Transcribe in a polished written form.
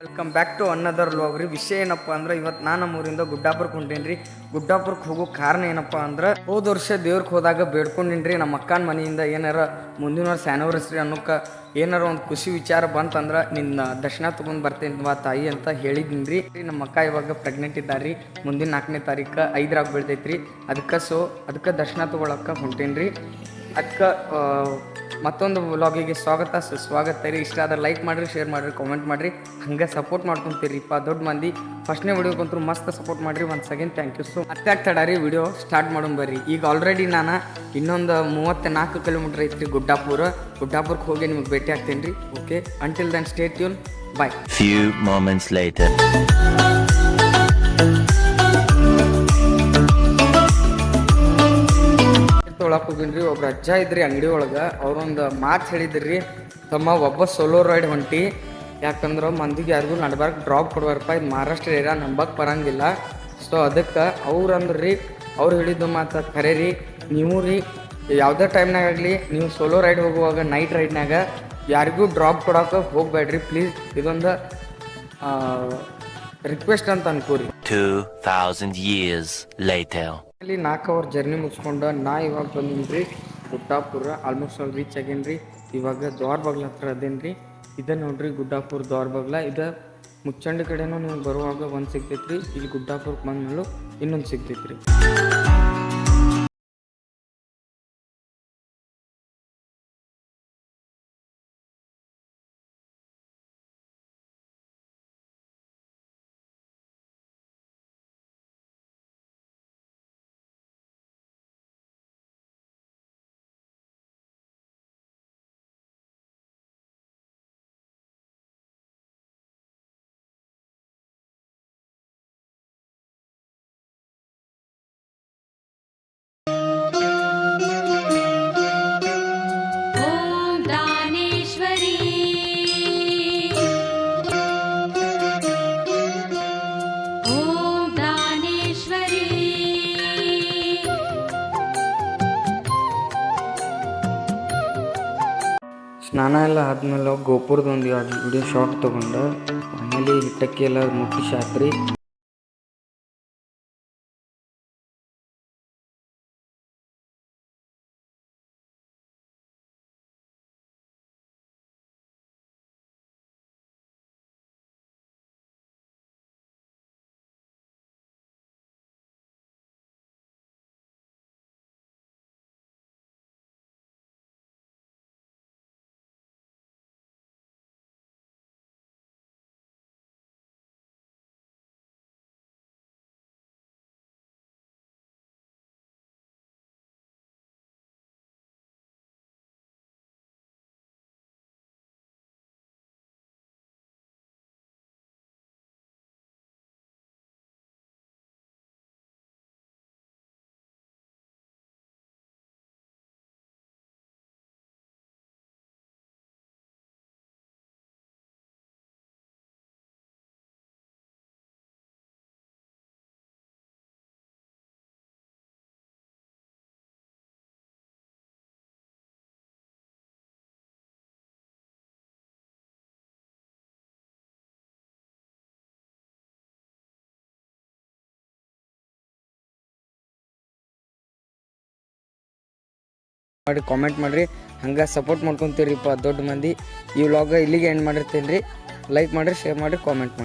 Welcome back to another vlog ರೀ. ವಿಷಯ ಏನಪ್ಪ ಅಂದ್ರೆ ಇವತ್ತು ನಾನು ನಮ್ಮೂರಿಂದ ಗುಡ್ಡಾಪುರಕ್ಕೆ ಹೊಂಟೇನಿ ರೀ. ಗುಡ್ಡಾಪುರಕ್ಕೆ ಹೋಗೋ ಕಾರಣ ಏನಪ್ಪ ಅಂದ್ರೆ ಹೋದ ವರ್ಷ ದೇವ್ರಿಗೆ ಹೋದಾಗ ಬೇಡ್ಕೊಂಡಿನಿ ರೀ ನಮ್ಮ ಅಕ್ಕನ ಮನೆಯಿಂದ ಏನಾರ ಮುಂದಿನ ವರ್ಷ ಆ್ಯನಿವರ್ಸರಿ ಅನ್ನೋಕ್ಕೆ ಏನಾರ ಒಂದು ಖುಷಿ ವಿಚಾರ ಬಂತಂದ್ರೆ ನಿನ್ನ ದರ್ಶನ ತೊಗೊಂಡು ಬರ್ತೇನೆ ಬಾ ತಾಯಿ ಅಂತ ಹೇಳಿದ್ದೀನಿ ರೀ. ನಮ್ಮ ಅಕ್ಕ ಇವಾಗ ಪ್ರೆಗ್ನೆಂಟ್ ಇದ್ದಾರೆ ರೀ. ಮುಂದಿನ 4ನೇ ತಾರೀಕು 5ರಾಗ ಬೀಳ್ತೈತೆ ರೀ. ಅದಕ್ಕೆ ದರ್ಶನ ತೊಗೊಳಕ್ಕೆ ಹೊಂಟೇನಿ ರೀ. ಅದಕ್ಕೆ ಮತ್ತೊಂದು ವ್ಲಾಗಿಗೆ ಸುಸ್ವಾಗತ ರೀ. ಇಷ್ಟ ಆದ್ರೆ ಲೈಕ್ ಮಾಡಿರಿ, ಶೇರ್ ಮಾಡಿರಿ, ಕಾಮೆಂಟ್ ಮಾಡಿರಿ, ಹಂಗೆ ಸಪೋರ್ಟ್ ಮಾಡ್ಕೊತೀರಿಪ್ಪ ದೊಡ್ಡ ಮಂದಿ. ಫಸ್ಟ್ನೇ ವಿಡಿಯೋಗಂತೂ ಮಸ್ತ್ ಸಪೋರ್ಟ್ ಮಾಡಿರಿ. Once again thank you. ಮತ್ತೆ ಆಗ್ತಾಡ ರೀ ವಿಡಿಯೋ ಸ್ಟಾರ್ಟ್ ಮಾಡೋಣ ಬರ್ರಿ. ಈಗ ಆಲ್ರೆಡಿ ನಾನು ಇನ್ನೊಂದು 34 ಕಿಲೋಮೀಟ್ರ್ ಐತ್ರಿ ಗುಡ್ಡಾಪುರಕ್ಕೆ ಹೋಗಿ ನಿಮಗೆ ಭೇಟಿ ಆಗ್ತೇನೆ ರೀ. Okay, until then stay tune, bye. Few moments later. ತೊಗೊಳಕ್ಕೆ ಹೋಗಿನ್ರಿ. ಒಬ್ರು ಅಜ್ಜ ಇದ್ರಿ ಅಂಗಡಿ ಒಳಗೆ. ಅವ್ರೊಂದು ಮಾತು ಹೇಳಿದ್ರಿ, ತಮ್ಮ ಒಬ್ಬ ಸೋಲೋ ರೈಡ್ ಹೊಂಟಿ, ಯಾಕಂದ್ರೆ ಮಂದಿಗೆ ಯಾರಿಗೂ ನಡ್ಬಾರ್ದು, ಡ್ರಾಪ್ ಕೊಡ್ಬಾರಪ್ಪ, ಇದು ಮಹಾರಾಷ್ಟ್ರ ಏರಿಯಾ ನಂಬಕ್ಕೆ ಬರಂಗಿಲ್ಲ. ಸೊ ಅದಕ್ಕೆ ಅವ್ರು ಅಂದ್ರಿ, ಅವ್ರು ಹೇಳಿದ್ದು ಮಾತು ಖರೆ ರೀ. ನೀವು ರೀ ಯಾವುದೇ ಟೈಮ್ನಾಗ ಆಗಲಿ ನೀವು ಸೋಲೋ ರೈಡ್ ಹೋಗುವಾಗ ನೈಟ್ ರೈಡ್ನಾಗ ಯಾರಿಗೂ ಡ್ರಾಪ್ ಕೊಡೋಕೆ ಹೋಗಬೇಡ್ರಿ ಪ್ಲೀಸ್. ಇದೊಂದು ರಿಕ್ವೆಸ್ಟ್ ಅಂತ ಅನ್ಕೋರಿ. 2000 years later. ಅಲ್ಲಿ 4 ಅವರ್ ಜರ್ನಿ ಮುಗಿಸ್ಕೊಂಡು ಇವಾಗ ಬಂದೀನಿ ರೀ ಗುಡ್ಡಾಪುರ. ಆಲ್ಮೋಸ್ಟ್ ಅಲ್ಲಿ ರೀಚ್ ಆಗೇನಿ ರೀ. ಇವಾಗ ದ್ವಾರಬಾಗ್ಲ ಹತ್ರ ಅದೇನು ರೀ. ಇದು ನೋಡ್ರಿ ಗುಡ್ಡಾಪುರ ದ್ವಾರಬಾಗ್ಲ. ಇದು ಮುಚ್ಚಂಡಿ ಕಡೆನೂ ನೀವು ಬರುವಾಗ ಒಂದು ಸಿಗ್ತೈತೆ ರೀ. ಇಲ್ಲಿ ಗುಡ್ಡಾಪುರಕ್ಕೆ ಬಂದ್ಮೇಲೆ ಇನ್ನೊಂದು ಸಿಗ್ತೈತೆ ರೀ. ಸ್ನಾನ ಎಲ್ಲ ಆದ್ಮೇಲೆ ಗೋಪುರದ ಒಂದು ವಿಡಿಯೋ ಶಾರ್ಟ್ ತೊಗೊಂಡು ಆಮೇಲೆ ಹಿಟ್ಟಕ್ಕೆ ಎಲ್ಲ ಮುಟ್ಟಿಸಿ ಹಾಕ್ರಿ. ಮಾಡಿ ಕಾಮೆಂಟ್ ಮಾಡಿರಿ, ಹಂಗೆ ಸಪೋರ್ಟ್ ಮಾಡ್ಕೊತೀರಿಪ್ಪ ದೊಡ್ಡ ಮಂದಿ. ಈ ವ್ಲಾಗ ಇಲ್ಲಿಗೆ ಎಂಡ್ ಮಾಡಿರ್ತೀನಿ ರೀ. ಲೈಕ್ ಮಾಡಿರಿ, ಶೇರ್ ಮಾಡಿರಿ, ಕಾಮೆಂಟ್ ಮಾಡಿರಿ.